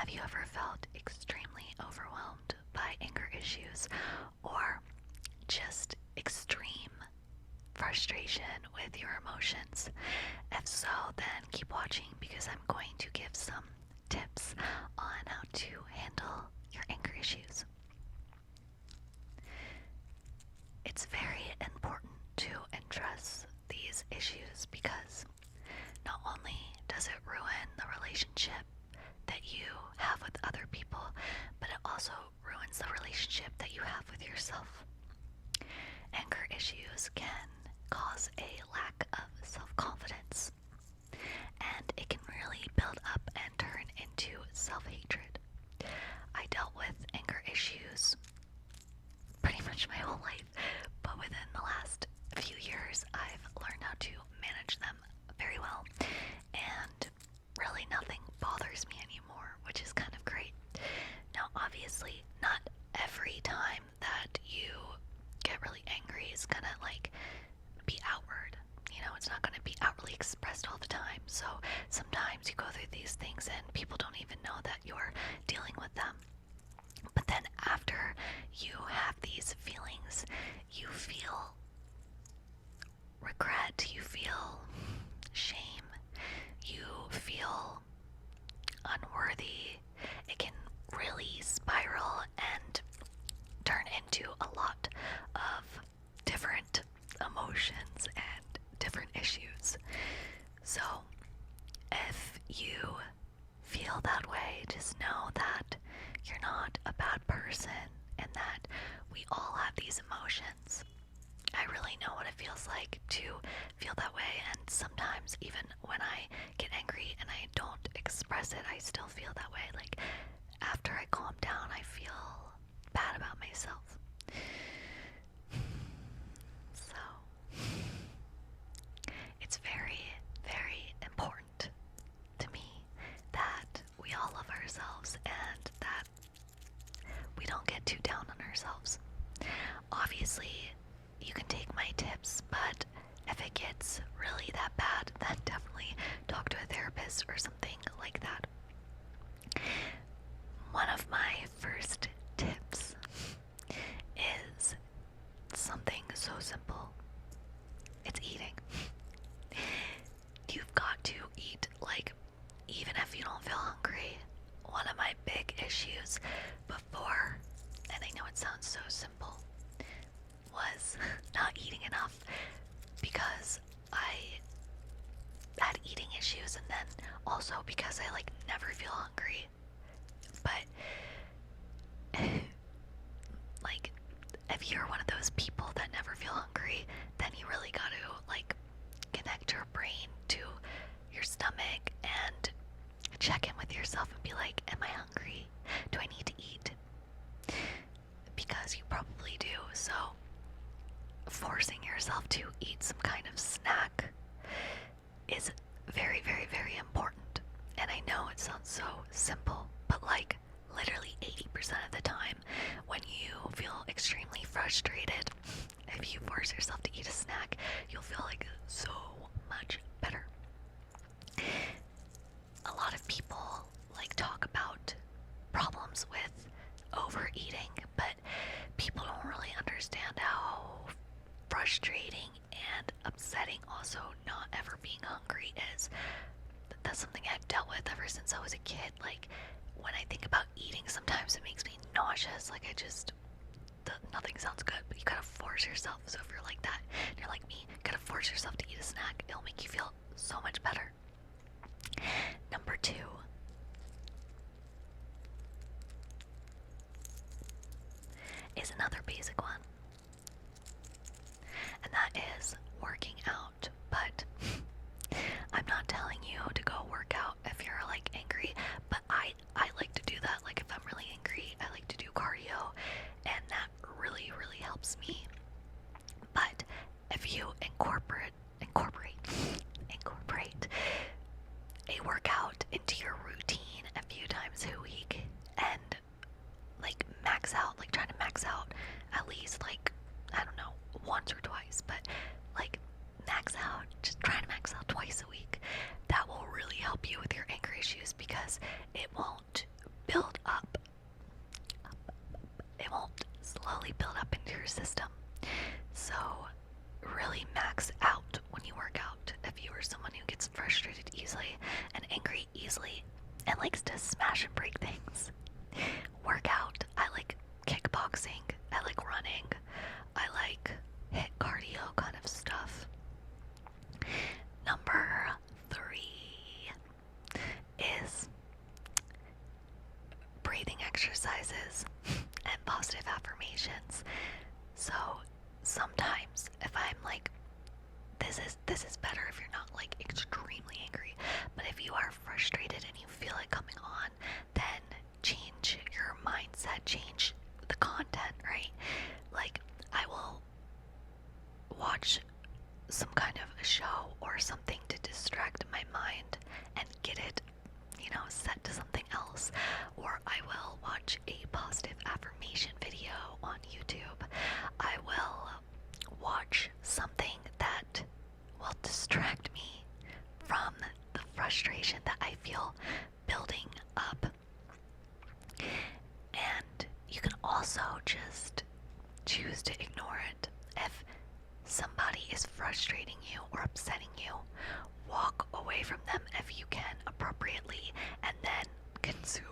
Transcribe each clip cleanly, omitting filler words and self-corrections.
Have you ever felt extremely overwhelmed by anger issues or just extreme frustration with your emotions? If so, then keep watching because I'm going to give some tips on how to handle your anger issues. It's very important to address these issues because not only does it ruin the relationship that you have with other people, but it also ruins the relationship that you have with yourself. Anger issues can cause a lack of self-confidence, and it can really build up and turn into self-hatred. I dealt with anger issues pretty much my whole life, but within the last few years, I've learned how to manage them very well, and really nothing bothers me anymore, which is kind of great. Now, obviously, not every time that you get really angry is gonna like be outward. You know, it's not gonna be outwardly expressed all the time. So sometimes you go through these things and people don't even know that you're dealing with them. But then after you have these feelings, you feel regret, you feel shame, you feel unworthy. It can really spiral and turn into a lot of different emotions and different issues. So if you feel that way, just know that you're not a bad person and that we all have these emotions. I really know what it feels like to feel that way, and sometimes even when I get angry and I don't express it, I still feel that way. Like after I calm down, I feel bad about myself. So it's very, very important to me that we all love ourselves and that we don't get too down on ourselves. Obviously, you can take my tips, but if it gets really that bad, then definitely talk to a therapist or something like that. One of my first tips is something so simple. It's eating. You've got to eat, like, even if you don't feel hungry. One of my big issues before, and I know it sounds so simple, was not eating enough because I had eating issues, and then also because I like never feel hungry. But like if you're one of those people that never feel hungry, then you really got to like connect your brain to your stomach and check in with yourself and be like, am I hungry? Do I need to eat? Because you probably do. So forcing yourself to eat some kind of snack is very, very, very important. And I know it sounds so simple, but like literally 80% of the time when you feel extremely frustrated, if you force yourself to eat a snack, you'll feel like so much better. A lot of people like talk about problems with overeating, but people don't really understand how frustrating and upsetting also not ever being hungry is. That's something I've dealt with ever since I was a kid. Like when I think about eating, sometimes it makes me nauseous. Like nothing sounds good, but you gotta force yourself. So if you're like that, and you're like me, you gotta force yourself to eat a snack. It'll make you feel so much better. Number 2. Is another basic one. And that is working out. But I'm not telling you to go work out if you're like angry, but I like to do that. Like if I'm really angry, I like to do cardio, and that really, really helps me. But if you incorporate a workout into your routine a few times a week and like max out, like try to max out at least like, I don't know, once or twice, but like max out, just try to max out twice a week. That will really help you with your anger issues because it won't your system. So really max out when you work out. If you are someone who gets frustrated easily and angry easily and likes to smash and break things, work out. I like kickboxing, I like running, I like hit cardio kind of stuff. Number 3 is breathing exercises and positive affirmations. So sometimes if I'm like, this is better if you're not like extremely angry, but if you are frustrated and you feel it coming on, then change your mindset, change the content, right? Like, I will watch some kind of a show or something to distract my mind and get it, set to something else. Or I will watch a positive affirmation video on YouTube. I will watch something that will distract me from the frustration that I feel building up. And you can also just choose to ignore it. If somebody is frustrating you or upsetting you, walk away from them if you can appropriately, and then consume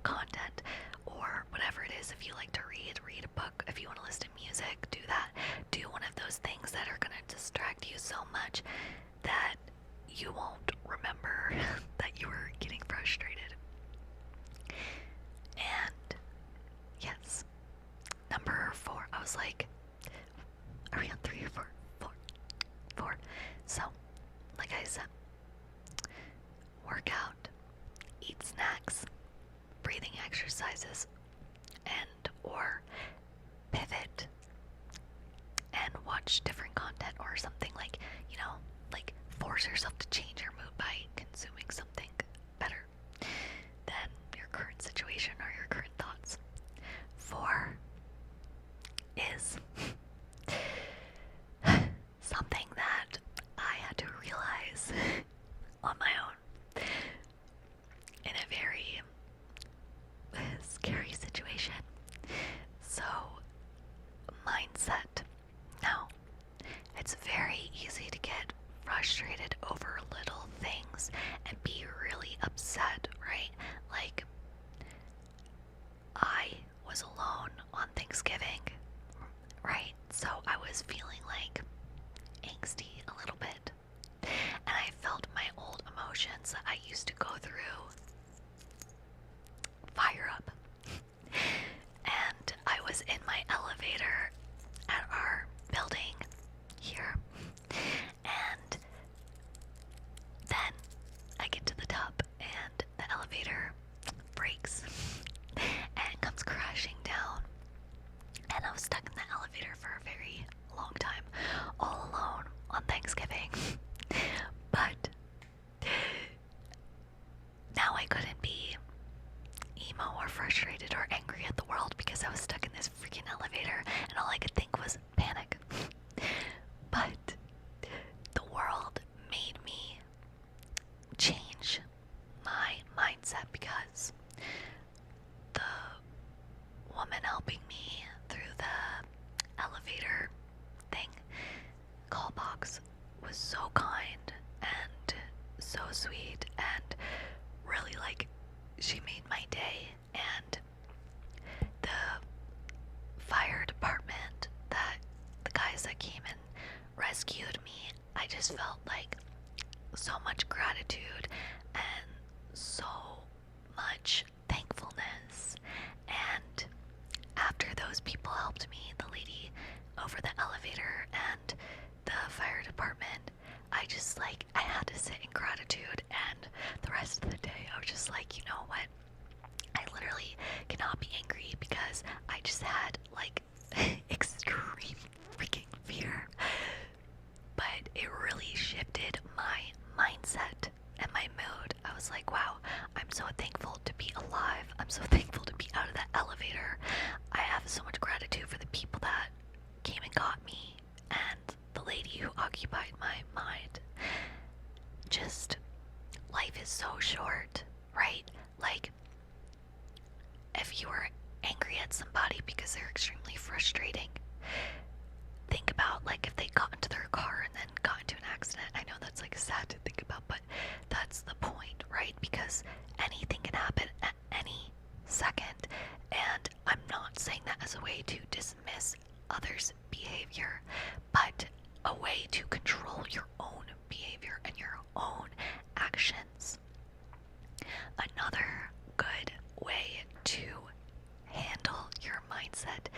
content or whatever it is. If you like to read a book. If you want to listen to music, do that. Do one of those things that are going to distract you so much that you won't remember that you were getting frustrated. And yes, number 4, I was like, are we on 3 or 4? 4. So, like I said, work out, eat snacks, breathing exercises, and or pivot and watch different content or something, like, like force yourself to change your mood by consuming something better than your current situation or your current thoughts. 4 is something that I had to realize on my own in a very scary situation. So, mindset. Now, it's very easy to get frustrated over little things and be really upset, right? Like, I was alone on Thanksgiving, right? So I was feeling like angsty a little bit, and I felt my old emotions that I used to go through fire up. And I was in my elevator at our building here, and then I get to the top and the elevator breaks and comes crashing down, and I was stuck in the elevator for a very long time, all alone on Thanksgiving. But now I couldn't be emo or frustrated or angry at the world because I was stuck in this freaking elevator, and all I could think was panic. But the world made me change my mindset, because the woman helping me through the elevator thing, call box, was so kind and so sweet, and really, like, she made my day. And the fire department, that the guys that came and rescued me, I just felt like so much gratitude and so much thankfulness. And after those people helped me, the lady over the elevator and the fire department, I had to sit in gratitude, and the rest of the day I was just like, you know what, I literally cannot be angry because I just had like extreme freaking fear. But it really shifted my mindset and my mood. I was like, wow, I'm so thankful to be alive. I'm so thankful to be out of that elevator. I have so much gratitude for the people that came and got me, and the lady who occupied my mind. Just, life is so short, right? Like, if you are angry at somebody because they're extremely frustrating, because anything can happen at any second. And I'm not saying that as a way to dismiss others' behavior, but a way to control your own behavior and your own actions. Another good way to handle your mindset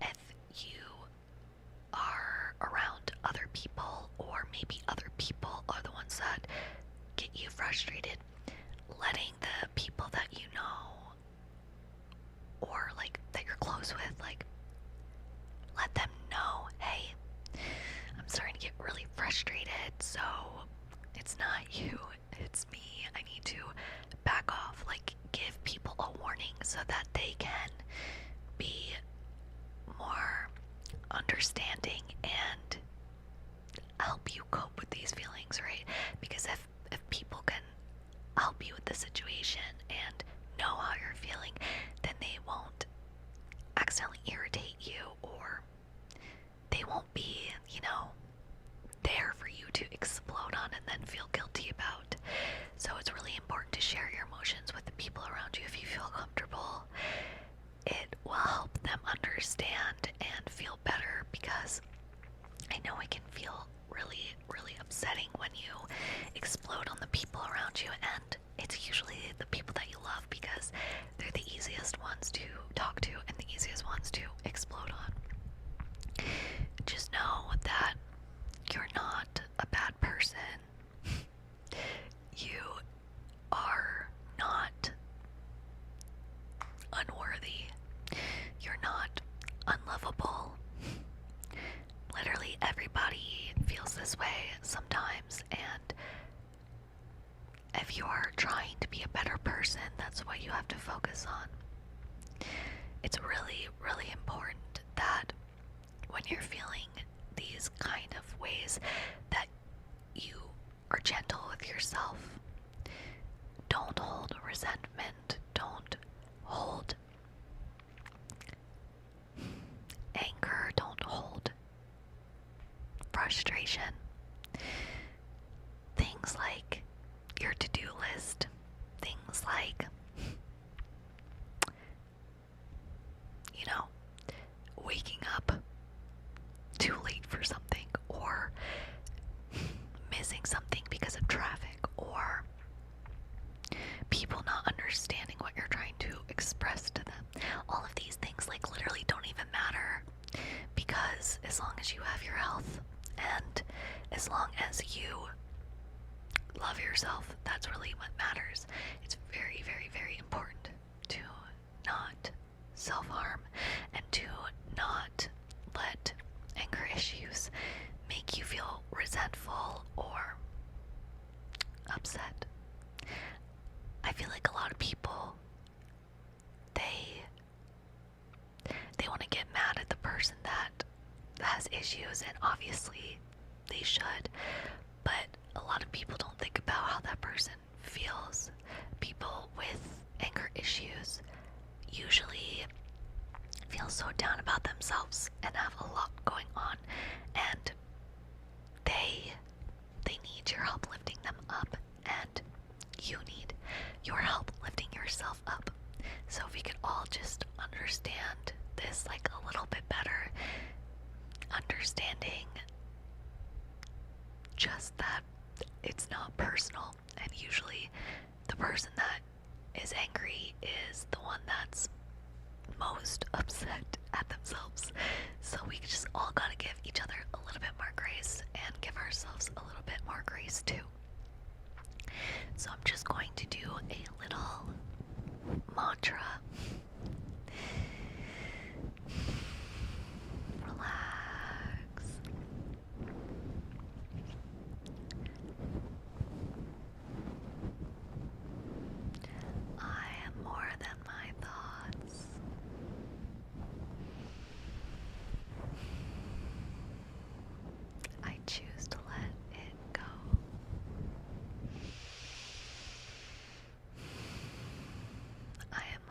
if you are around other people, or maybe other people are the ones that get you frustrated, letting the people that you know or like that you're close with, like, let them know, hey, I'm starting to get really frustrated, so it's not you, it's me. I need to back off. Like, give people a warning so that they can be more understanding and help you cope with these feelings, right? Because if people can help you with the situation and know how you're feeling, then they won't accidentally irritate you, or they won't be, there for you to explode on and then feel guilty about. So it's really important to share your emotions with the people around you if you feel comfortable. It will help them understand and feel better, because I know it can feel really, really upsetting when you explode on the people around you, and it's usually the people that you love, because they're the easiest ones to talk to and the easiest ones to explode on. Just know that you're not a bad person. You are not unworthy. You're not unlovable. Literally everybody feels this way sometimes, and if you are trying to be a better person, that's what you have to focus on. It's really, really important that when you're feeling these kind of ways, that you are gentle with yourself. Don't hold resentment. Don't hold anger. Don't hold frustration. Things like your to-do list. Things like, waking up too late for something, or missing something because of traffic, or people not understanding what you're trying to express to them. All of these things, like, literally don't even matter, because as long as you have your health and as long as you love yourself, that's really what matters. It's very, very, very important to not self-harm and to not let anger issues make you feel resentful or upset. I feel like a lot of people, they want to get mad at the person that has issues, and obviously they should, but a lot of people don't think about how that person feels. People with anger issues usually feel so down about themselves and have a lot going on, and they need your help lifting them up, and you need your help lifting yourself up. So if we could all just understand this like a little bit better, understanding just that it's not personal, and usually the person that is angry is the one that's most upset at themselves. So we just all gotta give each other a little bit more grace and give ourselves a little bit more grace too. So I'm just going to do a little mantra. Relax. I am more than my thoughts. I choose to let it go. I am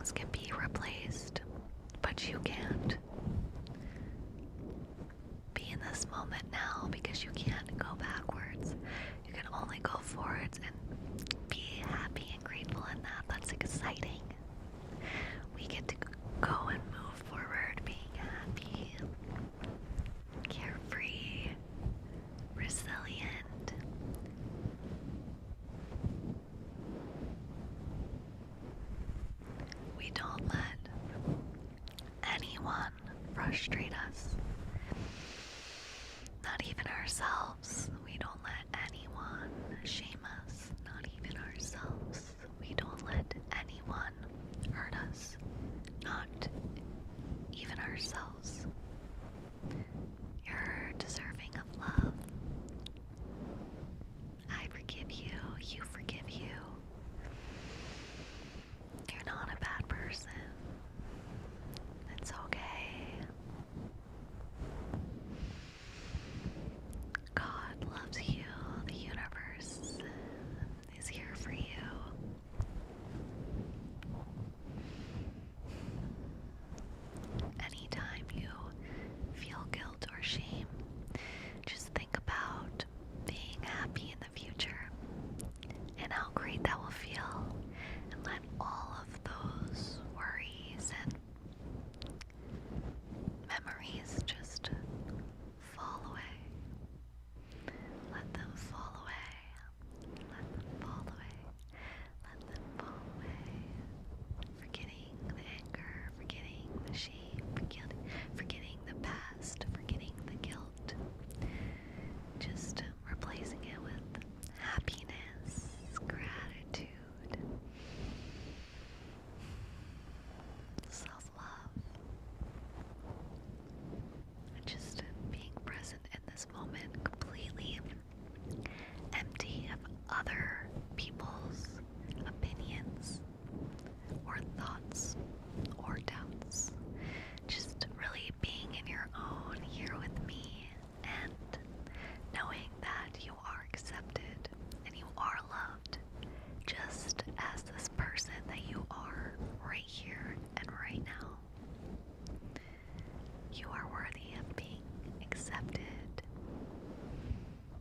things can be replaced, but you can't. Be in this moment now because you can't go backwards. You can only go forwards and be happy and grateful in that. That's exciting. We get to go and move forward being happy, carefree, resilient. We don't let anyone frustrate us. Not even ourselves. We don't let anyone shame us. Not even ourselves. We don't let anyone hurt us. Not even ourselves. You're deserving of love. I forgive you. You forgive you. You're not a bad person. It's okay. God loves you. The universe is here for you. Anytime you feel guilt or shame, just think about being happy in the future and how great that will feel, and let all of those worries and memories just fall away. Let them fall away. Let them fall away. Let them fall away. Forgetting the anger, forgetting the shame, forgetting the past, forgetting the guilt. Just replacing it with happiness, gratitude, self-love, and just being present in this moment, completely empty of other people's opinions or thoughts or doubts. Just really being in your own here with me and knowing that you are accepted and you are loved just as this person that you are right here and right now. You are worthy of being accepted,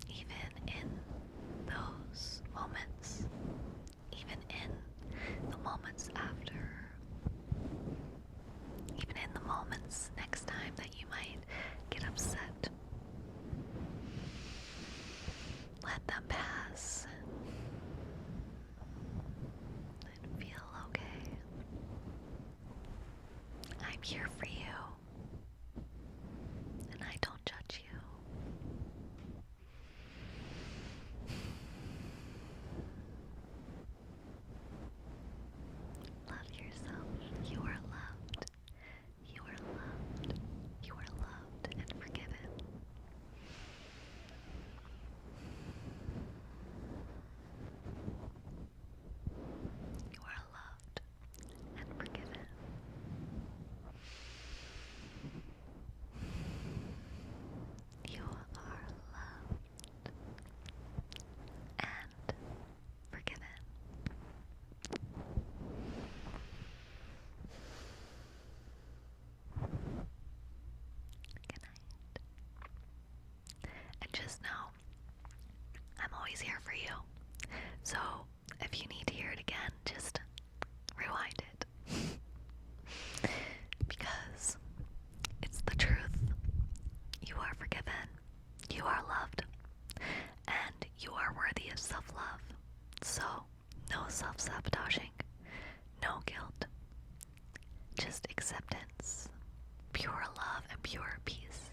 even in those moments, even in the moments after, even in the moments next time that you might get upset. Let them pass and feel okay. I'm here for you, and I don't judge you. Love yourself. You are loved. You are loved. You are loved and forgiven. You are loved and forgiven. You are loved and forgiven. Good night. And just know, I'm always here for you. So if you need to hear it again, just rewind it. Because it's the truth. You are forgiven. You are loved. And you are worthy of self-love. So no self-sabotaging. No guilt. Just acceptance. Pure love and pure peace.